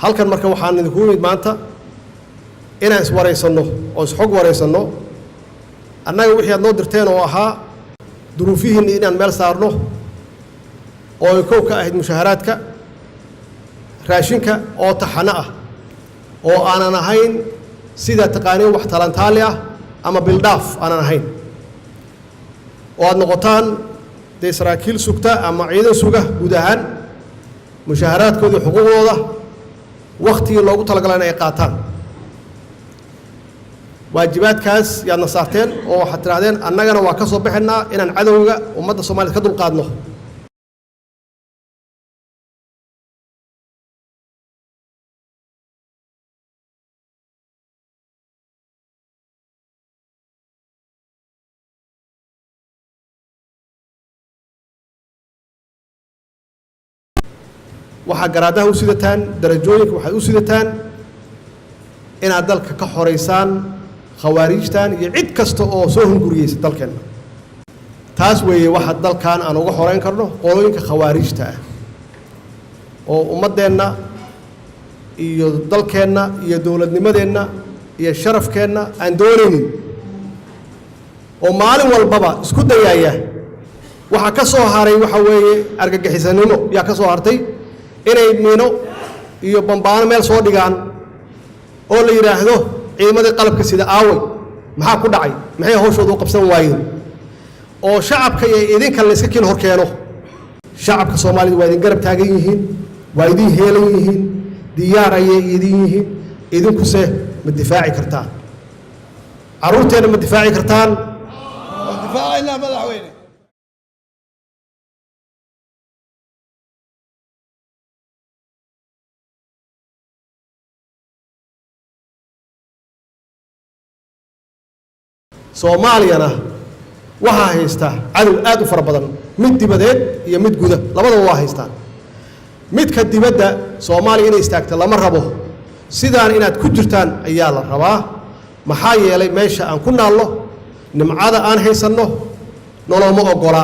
halkan marka waxaan idinku yimid maanta inaan iswaraysanno oo isxog waraysanno annaga wixii aad noo dirteen oo ahaa duruufihiinna inaan meel saarno oo ay kow ka ahayd mushaaradka raashinka oo taxano ah oo aanan ahayn sida taqaaniin wax talantaali ah ama bildhaaf aanan ahayn oo aad noqotaan dee saraakiil sugta ama ciidan suga guud ahaan mushaaradkoodii xuquuqdooda waqtigii loogu talagalay ay qaataan waajibaadkaas yaadna saarteen oo waxaad tidhahdeen annagana waa ka soo baxaynaa inaan cadowga ummadda Soomaaliyeed ka dulqaadno waxaa garaadaha u sidataan darajooyinka waxay u sidataan inaad dalka ka xoreysaan khawaarijtan iyo cid kasta oo soo hunguriyeysa dalkeena taas weeye waxa dalkan aan uga xoreyn karno qolooyinka khawaarijta ah oo ummadeenna iyo dalkeena iyo dawladnimadeenna iyo sharafkeena aan doonaynin oo maalin walbaba isku dayaya waxa ka soo haray waxa weeye argagixisanimo yaa ka soo hartay inay miino iyo bambaano meel soo dhigaan oo la yiraahdo ciidamadii qalabka sida aaway maxaa ku dhacay maxay hawshoodu qabsan waayeen oo shacabka iyo idinka la iska kiil hor keeno shacabka Soomaaliyeed waa idin garab taagan yihiin waa idin heelan yihiin diyaar ay idin yihiin idinku se ma difaaci kartaan caruurteena ma difaaci kartaan difaacayna madaxweyne Soomaaliyana waxa haysta cadow aad u fara badan mid dibadeed iyo mid guda labadaba waa haystaan midka dibadda Soomaaliya inay istaagto lama rabo sidaan inaad ku jirtaan ayaa la rabaa maxaa yeelay meesha aan ku naalno nimcada aan haysanno noloma ogola